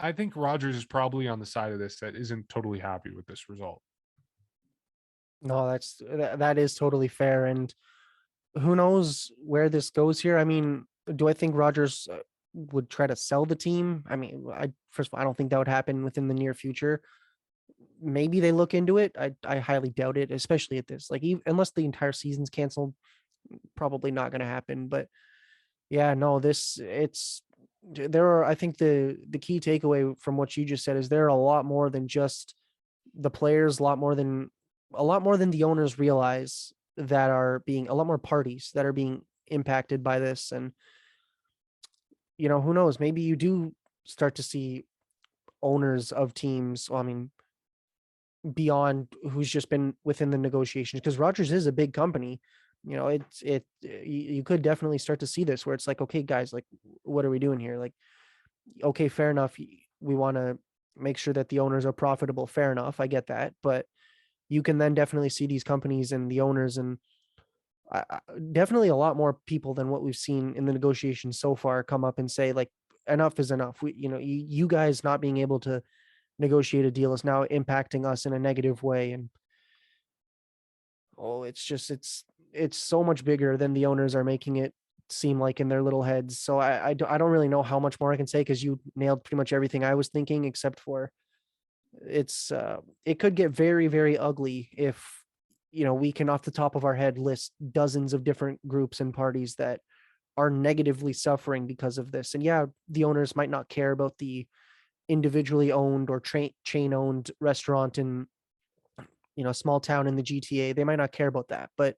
I think Rogers is probably on the side of this that isn't totally happy with this result. No, that is totally fair. And who knows where this goes here? I mean, do I think Rogers would try to sell the team? I mean, first of all, I don't think that would happen within the near future. Maybe they look into it. I highly doubt it, especially at this. Like, unless the entire season's canceled, probably not going to happen. But yeah, no, I think the key takeaway from what you just said is there are a lot more than just the players, a lot more than the owners realize that are being a lot more parties that are being impacted by this. And, who knows, maybe you do start to see owners of teams. Well, I mean, beyond who's just been within the negotiations, because Rogers is a big company. You could definitely start to see this where it's like, okay, guys, like, what are we doing here? Like, okay, fair enough. We want to make sure that the owners are profitable. Fair enough. I get that. But you can then definitely see these companies and the owners and definitely a lot more people than what we've seen in the negotiations so far come up and say, like, enough is enough. You guys not being able to negotiate a deal is now impacting us in a negative way. And it's so much bigger than the owners are making it seem like in their little heads. So I don't really know how much more I can say, because you nailed pretty much everything I was thinking, except for it could get very, very ugly if we can off the top of our head list dozens of different groups and parties that are negatively suffering because of this. And yeah, the owners might not care about the individually owned or chain owned restaurant in a small town in the GTA. They might not care about that, but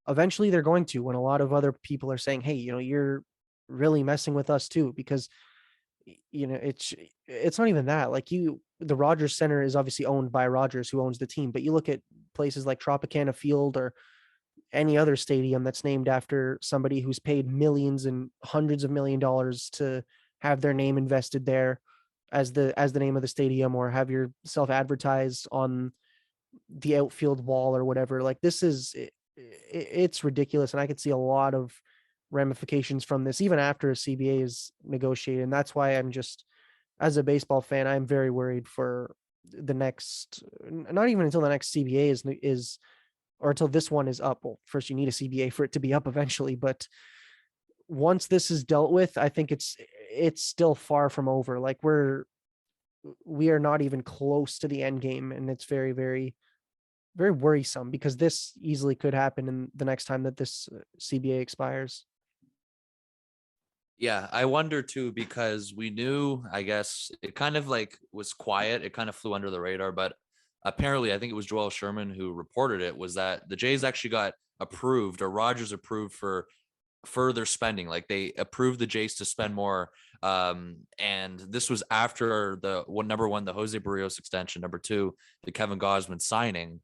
eventually they're going to, when a lot of other people are saying, hey, you're really messing with us too. Because it's not even that. Like, the Rogers Center is obviously owned by Rogers, who owns the team, but you look at places like Tropicana Field or any other stadium that's named after somebody who's paid millions and hundreds of $1 million to have their name invested there as the name of the stadium, or have yourself advertised on the outfield wall or whatever. Like, it's ridiculous. And I could see a lot of ramifications from this even after a CBA is negotiated. And that's why I'm just, as a baseball fan, I'm very worried for the next, not even until the next CBA is or until this one is up. Well, first you need a CBA for it to be up eventually, but once this is dealt with, I think it's still far from over. Like, we are not even close to the end game, and it's very, very, very worrisome, because this easily could happen in the next time that this CBA expires. Yeah, I wonder too, because we knew, I guess it kind of like was quiet. It kind of flew under the radar, but apparently I think it was Joel Sherman who reported it, was that the Jays actually got approved, or Rogers approved, for further spending. Like, they approved the Jays to spend more. And this was after number one, the Jose Barrios extension, number two, the Kevin Gausman signing.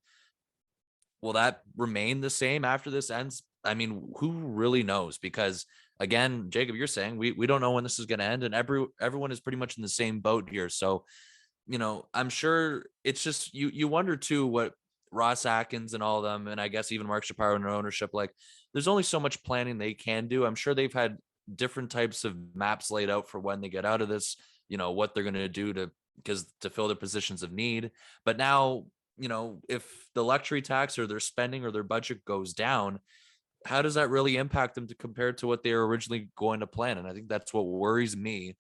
Will that remain the same after this ends? I mean, who really knows? Because again, Jacob, you're saying we don't know when this is going to end, and everyone is pretty much in the same boat here. So, I'm sure it's just you wonder too what Ross Atkins and all of them, and I guess even Mark Shapiro and their ownership, like, there's only so much planning they can do. I'm sure they've had different types of maps laid out for when they get out of this, what they're going to do to fill their positions of need. But now, if the luxury tax or their spending or their budget goes down, how does that really impact them compared to what they were originally going to plan? And I think that's what worries me,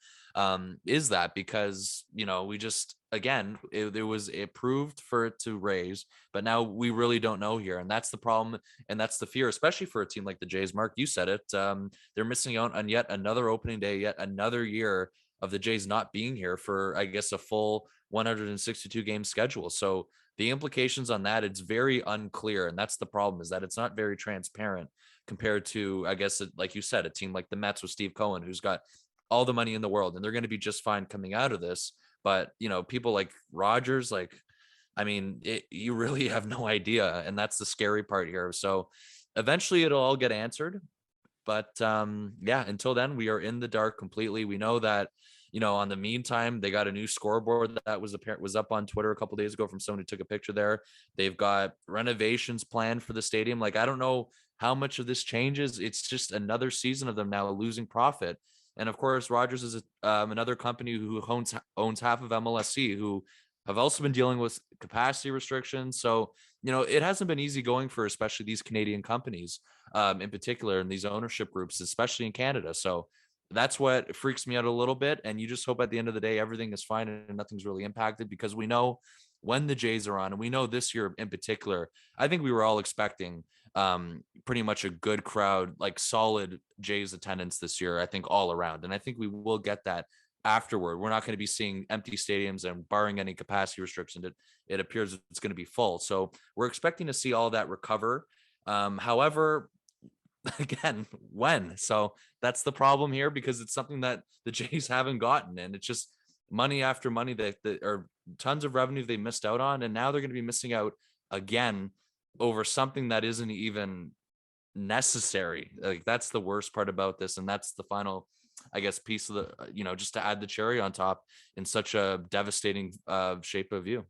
is that because, we just, again, it was approved for it to raise, but now we really don't know here. And that's the problem. And that's the fear, especially for a team like the Jays. Mark, you said it. They're missing out on yet another opening day, yet another year of the Jays not being here for, I guess, a full 162 game schedule. So the implications on that, it's very unclear. And that's the problem, is that it's not very transparent compared to, I guess, like you said, a team like the Mets with Steve Cohen, who's got all the money in the world, and they're going to be just fine coming out of this. But, people like Rogers, like, I mean, you really have no idea. And that's the scary part here. So eventually it'll all get answered. But yeah, until then, we are in the dark completely. We know that, on the meantime, they got a new scoreboard that was up on Twitter a couple days ago from someone who took a picture there. They've got renovations planned for the stadium. Like, I don't know how much of this changes. It's just another season of them now losing profit. And of course, Rogers is another company who owns half of MLSC, who have also been dealing with capacity restrictions. So, it hasn't been easy going for especially these Canadian companies, in particular, in these ownership groups, especially in Canada. So that's what freaks me out a little bit. And you just hope at the end of the day, everything is fine and nothing's really impacted, because we know when the Jays are on, and we know this year in particular, I think we were all expecting pretty much a good crowd, like solid Jays attendance this year, I think all around. And I think we will get that afterward. We're not going to be seeing empty stadiums, and barring any capacity restrictions, it appears it's going to be full. So we're expecting to see all that recover. However, again, when? So that's the problem here, because it's something that the Jays haven't gotten, and it's just money after money that or tons of revenue they missed out on, and now they're going to be missing out again over something that isn't even necessary. Like, that's the worst part about this, and that's the final, I guess, piece of the, just to add the cherry on top in such a devastating shape of view.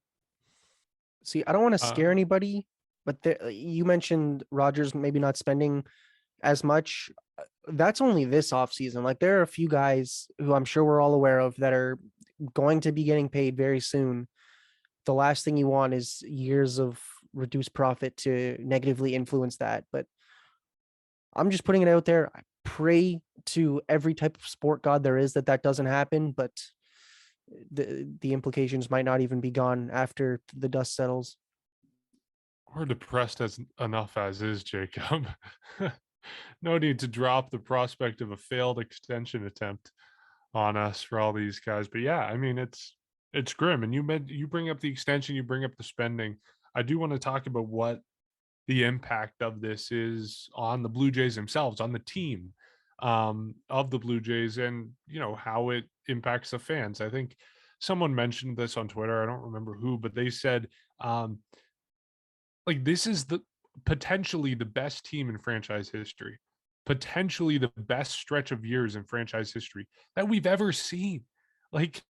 See, I don't want to scare Uh, anybody, but you mentioned Rogers maybe not spending as much. That's only this offseason. Like, there are a few guys who I'm sure we're all aware of that are going to be getting paid very soon. The last thing you want is years of reduced profit to negatively influence that. But I'm just putting it out there. I pray to every type of sport god there is that doesn't happen, but the implications might not even be gone after the dust settles. we're depressed as enough as is, Jacob. No need to drop the prospect of a failed extension attempt on us for all these guys. But yeah, I mean, it's grim. And you bring up the extension, you bring up the spending. I do want to talk about what the impact of this is on the Blue Jays themselves, on the team of the Blue Jays, and how it impacts the fans. I think someone mentioned this on Twitter. I don't remember who, but they said um, like, this is the potentially the best team in franchise history, potentially the best stretch of years in franchise history that we've ever seen. Like,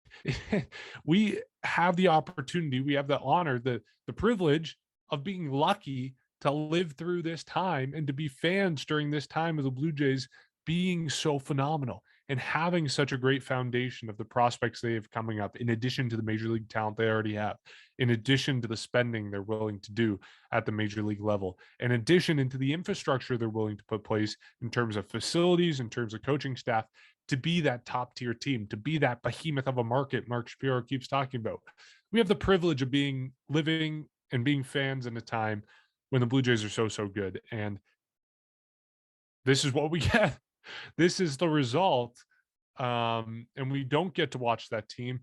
we have the opportunity, we have the honor, the privilege of being lucky to live through this time and to be fans during this time of the Blue Jays being so phenomenal and having such a great foundation of the prospects they have coming up, in addition to the major league talent they already have, in addition to the spending they're willing to do at the major league level, in addition into the infrastructure they're willing to put place in terms of facilities, in terms of coaching staff, to be that top tier team, to be that behemoth of a market Mark Shapiro keeps talking about. We have the privilege of living and being fans in a time when the Blue Jays are so good. And this is what we get. This is the result. And we don't get to watch that team,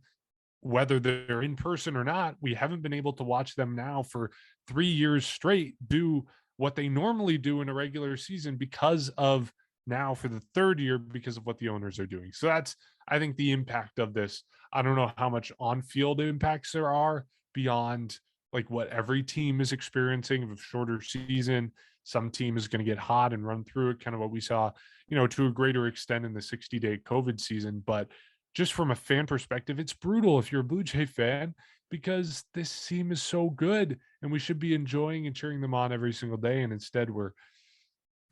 whether they're in person or not. We haven't been able to watch them now for 3 years straight do what they normally do in a regular season, because of now for the third year, because of what the owners are doing. So that's, I think, the impact of this. I don't know how much on-field impacts there are beyond like what every team is experiencing of a shorter season. Some team is going to get hot and run through it, kind of what we saw, to a greater extent in the 60-day COVID season. But just from a fan perspective, it's brutal if you're a Blue Jay fan, because this team is so good and we should be enjoying and cheering them on every single day. And instead we're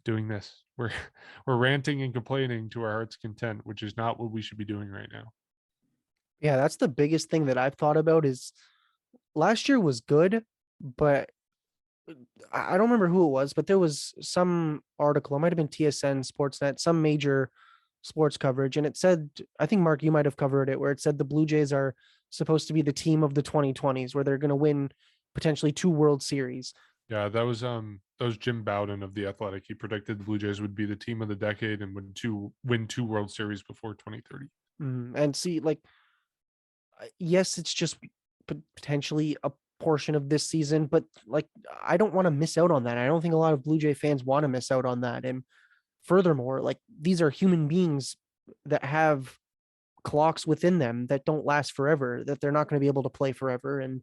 doing this. We're ranting and complaining to our heart's content, which is not what we should be doing right now. Yeah, that's the biggest thing that I've thought about is last year was good, but I don't remember who it was, but there was some article, it might have been TSN, Sportsnet, some major sports coverage, and it said, I think Mark, you might have covered it, where it said the Blue Jays are supposed to be the team of the 2020s, where they're going to win potentially 2 World Series. Yeah, that was Jim Bowden of The Athletic. He predicted the Blue Jays would be the team of the decade and would win 2 World Series before 2030. And see, like, yes, it's just potentially a portion of this season, but like, I don't want to miss out on that. I don't think a lot of Blue Jay fans want to miss out on that. And furthermore, like, these are human beings that have clocks within them that don't last forever, that they're not going to be able to play forever. And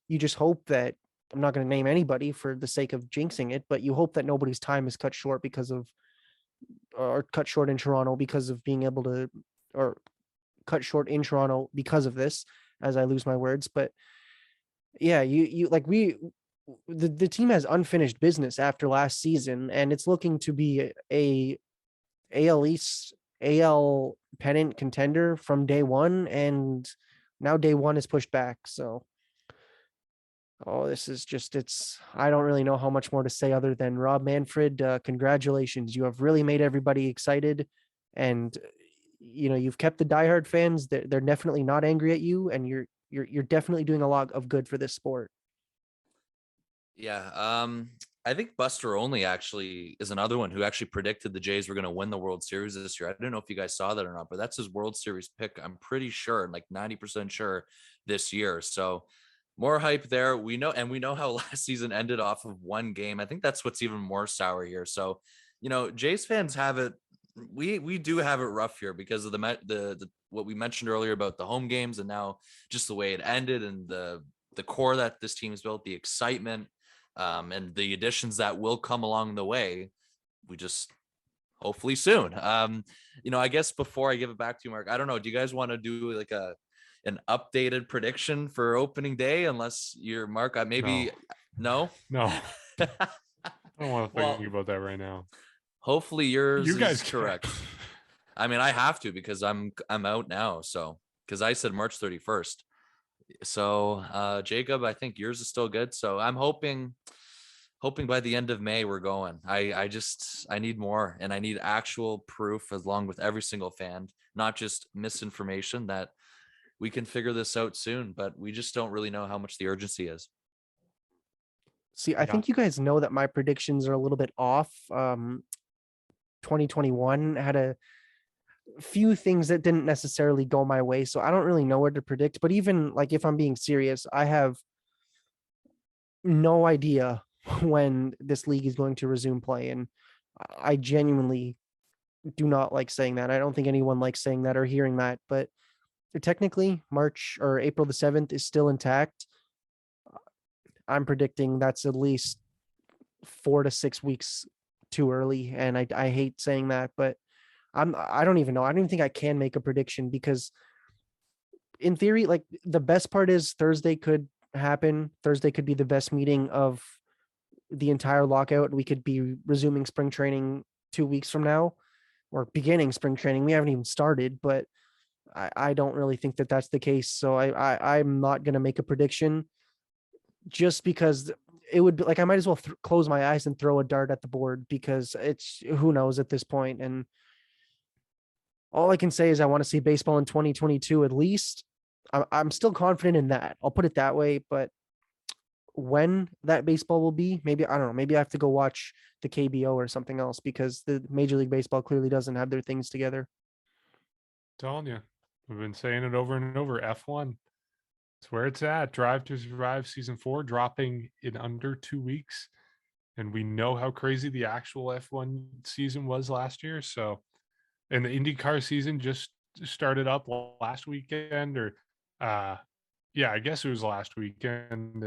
you just hope that, I'm not going to name anybody for the sake of jinxing it, but you hope that nobody's time is cut short or cut short in Toronto because of being able to, or cut short in Toronto because of this, as I lose my words. But yeah, the team has unfinished business after last season, and it's looking to be a AL East, AL pennant contender from day one, and now day one is pushed back. So, this is just, I don't really know how much more to say other than Rob Manfred, congratulations. You have really made everybody excited, and you've kept the diehard fans. They're definitely not angry at you, and you're definitely doing a lot of good for this sport. Yeah. I think Buster Only actually is another one who actually predicted the Jays were going to win the World Series this year. I don't know if you guys saw that or not, but that's his World Series pick. I'm pretty sure, like 90% sure this year. So more hype there. We know how last season ended off of one game. I think that's what's even more sour here. So, Jays fans have it. We do have it rough here because of the what we mentioned earlier about the home games, and now just the way it ended, and the core that this team's built, the excitement, and the additions that will come along the way. We just hopefully soon. I guess before I give it back to you, Mark, I don't know. Do you guys want to do like an updated prediction for opening day? Unless you're Mark, maybe no. No. I don't want to think Well, about that right now. hopefully yours You guys is correct. I mean, I have to because I'm out now. So because I said March 31st. So Jacob, I think yours is still good. So I'm hoping by the end of May we're going. I need more, and I need actual proof along with every single fan, not just misinformation, that we can figure this out soon, but we just don't really know how much the urgency is. See, I think you guys know that my predictions are a little bit off. 2021 had a few things that didn't necessarily go my way, so I don't really know what to predict. But even like if I'm being serious, I have no idea when this league is going to resume play, and I genuinely do not like saying that. I don't think anyone likes saying that or hearing that, but technically March or April the 7th is still intact. I'm predicting that's at least 4 to 6 weeks too early, and I hate saying that, but I don't even know. I don't even think I can make a prediction because in theory, like the best part is Thursday could happen. Thursday could be the best meeting of the entire lockout. We could be resuming spring training 2 weeks from now, or beginning spring training. We haven't even started, but I don't really think that that's the case. So I'm not going to make a prediction just because it would be like, I might as well close my eyes and throw a dart at the board because it's, who knows at this point. And all I can say is I want to see baseball in 2022 at least. I'm still confident in that. I'll put it that way. But when that baseball will be, maybe, I don't know, maybe I have to go watch the KBO or something else because the Major League Baseball clearly doesn't have their things together. Telling you, we've been saying it over and over. F1, it's where it's at. Drive to Survive season 4 dropping in under 2 weeks. And we know how crazy the actual F1 season was last year. So, and the IndyCar season just started up last weekend, or yeah, I guess it was last weekend.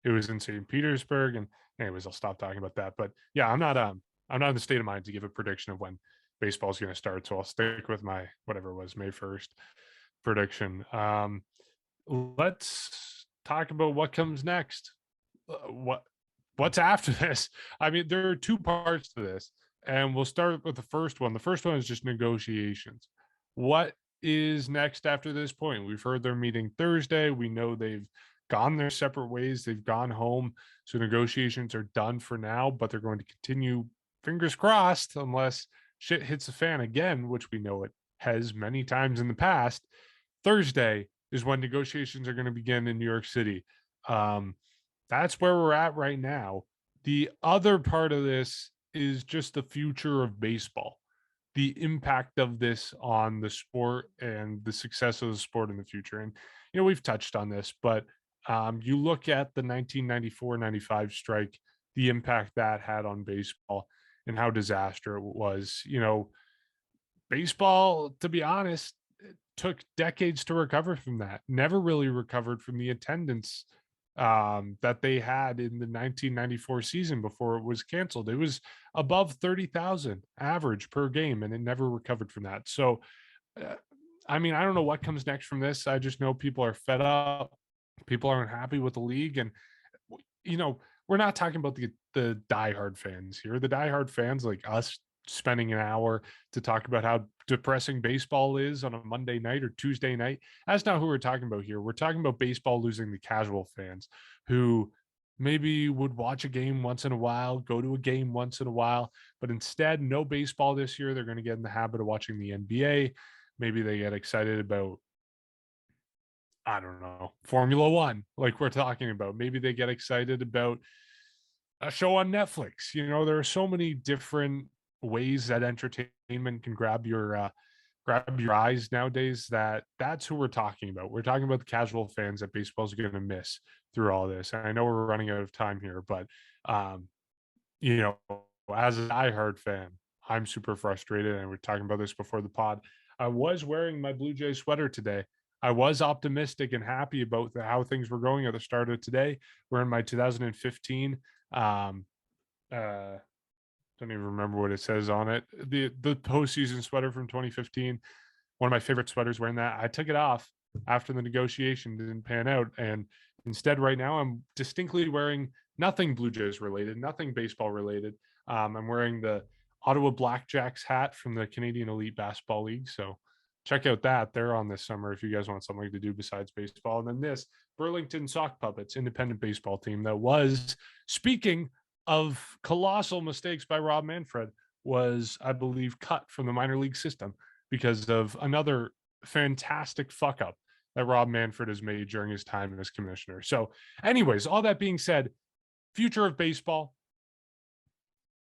It was in St. Petersburg. And anyways, I'll stop talking about that. But yeah, I'm not in the state of mind to give a prediction of when baseball is going to start. So I'll stick with my whatever it was, May 1st prediction. Let's talk about what comes next. What's after this? I mean, there are two parts to this, and we'll start with the first one. The first one is just negotiations. What is next after this point? We've heard they're meeting Thursday. We know they've gone their separate ways. They've gone home. So negotiations are done for now, but they're going to continue, fingers crossed, unless shit hits the fan again, which we know it has many times in the past. Thursday is when negotiations are going to begin in New York City. That's where we're at right now. The other part of this is just the future of baseball, the impact of this on the sport and the success of the sport in the future. And, we've touched on this, but you look at the 1994-95 strike, the impact that had on baseball and how disastrous it was. Baseball, to be honest, it took decades to recover from that. Never really recovered from the attendance that they had in the 1994 season before it was canceled. It was above 30,000 average per game, and it never recovered from that. So, I mean, I don't know what comes next from this. I just know people are fed up. People aren't happy with the league. And, we're not talking about the diehard fans here. The diehard fans like us spending an hour to talk about how depressing baseball is on a Monday night or Tuesday night. That's not who we're talking about here. We're talking about baseball losing the casual fans who maybe would watch a game once in a while, go to a game once in a while, but instead no baseball this year. They're going to get in the habit of watching the NBA. Maybe they get excited about, I don't know, Formula One, like we're talking about. Maybe they get excited about a show on Netflix. There are so many different ways that entertainment can grab your grab your eyes nowadays, that's who we're talking about. We're talking about the casual fans that baseball's going to miss through all this. And I know we're running out of time here, but you know, as a diehard fan, I'm super frustrated. And we're talking about this before the pod. I was wearing my Blue Jay sweater today. I was optimistic and happy about how things were going at the start of today. We're in my 2015. Don't even remember what it says on it. The postseason sweater from 2015. One of my favorite sweaters, wearing that. I took it off after the negotiation didn't pan out, and instead, right now, I'm distinctly wearing nothing Blue Jays related, nothing baseball related. I'm wearing the Ottawa Blackjacks hat from the Canadian Elite Basketball League. So check out that. They're on this summer if you guys want something to do besides baseball. And then this Burlington Sock Puppets independent baseball team that was, speaking of colossal mistakes by Rob Manfred, was, I believe, cut from the minor league system because of another fantastic fuck up that Rob Manfred has made during his time as commissioner. So, anyways, all that being said, future of baseball,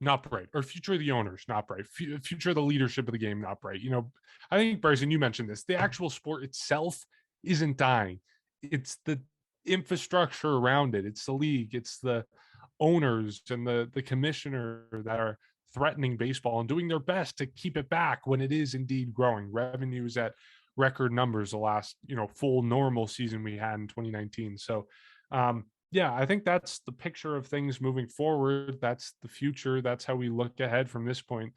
not bright, or future of the owners, not bright, future of the leadership of the game, not bright. You know, I think, Bryson, you mentioned this. The actual sport itself isn't dying. It's the infrastructure around it. It's the league. It's the owners and the commissioner that are threatening baseball and doing their best to keep it back when it is indeed growing. Revenues at record numbers the last, full normal season we had in 2019. So, yeah, I think that's the picture of things moving forward. That's the future. That's how we look ahead from this point.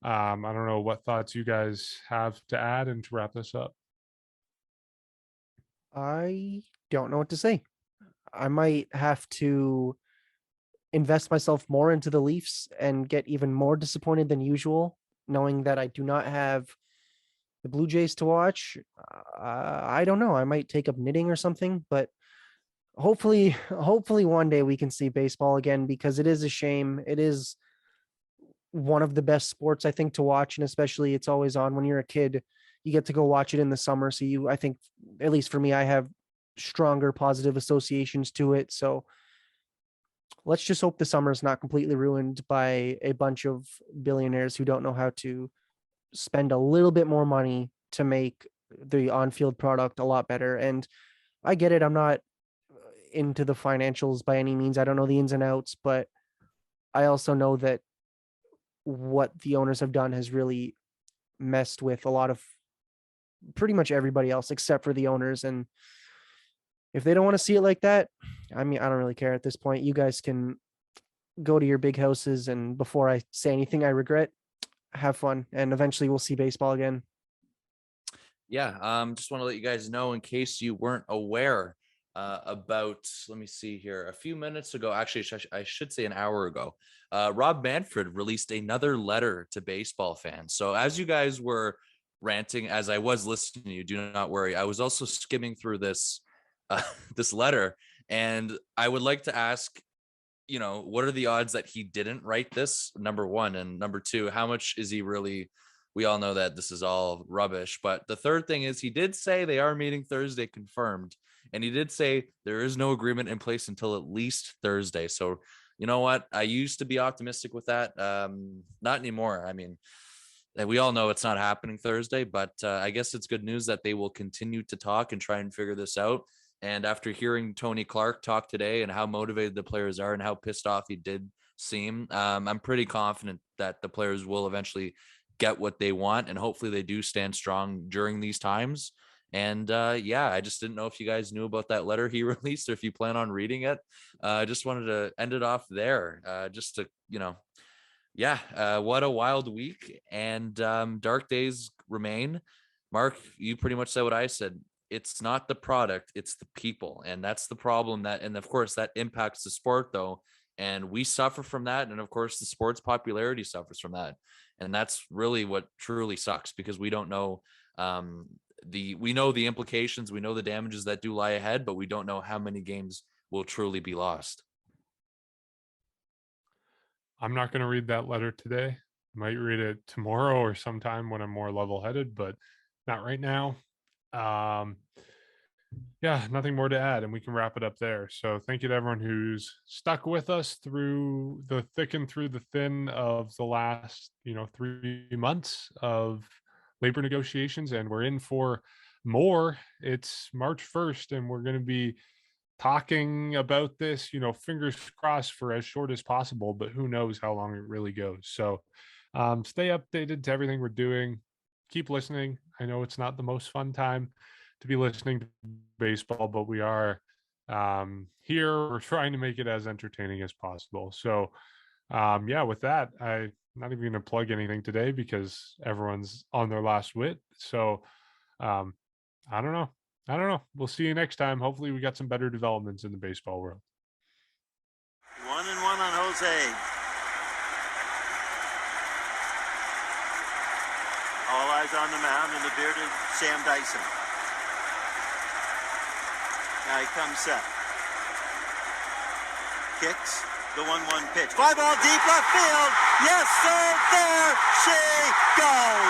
I don't know what thoughts you guys have to add and to wrap this up. I don't know what to say. I might have to invest myself more into the Leafs and get even more disappointed than usual, knowing that I do not have the Blue Jays to watch. I don't know. I might take up knitting or something, but hopefully one day we can see baseball again, because it is a shame. It is one of the best sports, I think, to watch, and especially it's always on when you're a kid. You get to go watch it in the summer. So I think, at least for me, I have stronger positive associations to it. So let's just hope the summer is not completely ruined by a bunch of billionaires who don't know how to spend a little bit more money to make the on-field product a lot better. And I get it. I'm not into the financials by any means. I don't know the ins and outs, but I also know that what the owners have done has really messed with a lot of pretty much everybody else except for the owners. And if they don't want to see it like that, I mean, I don't really care at this point. You guys can go to your big houses, and before I say anything I regret, have fun, and eventually we'll see baseball again. Yeah, just want to let you guys know, in case you weren't aware, about, let me see here, a few minutes ago, actually, I should say an hour ago, Rob Manfred released another letter to baseball fans. So as you guys were ranting, as I was listening to you, do not worry, I was also skimming through this this letter, and I would like to ask, what are the odds that he didn't write this, number one, and number two, how much is he really? We all know that this is all rubbish, but the third thing is, he did say they are meeting Thursday, confirmed, and he did say there is no agreement in place until at least Thursday. So you know what, I used to be optimistic with that, not anymore. I mean, we all know it's not happening Thursday, but I guess it's good news that they will continue to talk and try and figure this out. And after hearing Tony Clark talk today and how motivated the players are and how pissed off he did seem, I'm pretty confident that the players will eventually get what they want, and hopefully they do stand strong during these times. And yeah, I just didn't know if you guys knew about that letter he released, or if you plan on reading it. I just wanted to end it off there, just to, yeah, what a wild week, and dark days remain. Mark, you pretty much said what I said. It's not the product, it's the people. And that's the problem, and of course that impacts the sport though. And we suffer from that. And of course the sport's popularity suffers from that. And that's really what truly sucks, because we don't know, we know the implications, we know the damages that do lie ahead, but we don't know how many games will truly be lost. I'm not going to read that letter today. I might read it tomorrow or sometime when I'm more level-headed, but not right now. Yeah, nothing more to add, and we can wrap it up there. So thank you to everyone who's stuck with us through the thick and through the thin of the last, 3 months of labor negotiations, and we're in for more. It's March 1st, and we're going to be talking about this, fingers crossed for as short as possible, but who knows how long it really goes. So stay updated to everything we're doing. Keep listening. I know it's not the most fun time to be listening to baseball, but we are here. We're trying to make it as entertaining as possible. So yeah, with that, I'm not even going to plug anything today because everyone's on their last wit. So I don't know. We'll see you next time. Hopefully we got some better developments in the baseball world. 1-1 on Jose. All eyes on the mound and the bearded Sam Dyson. Now he comes set. Kicks the 1-1 pitch. Fly ball deep left field. Yes, sir. There she goes.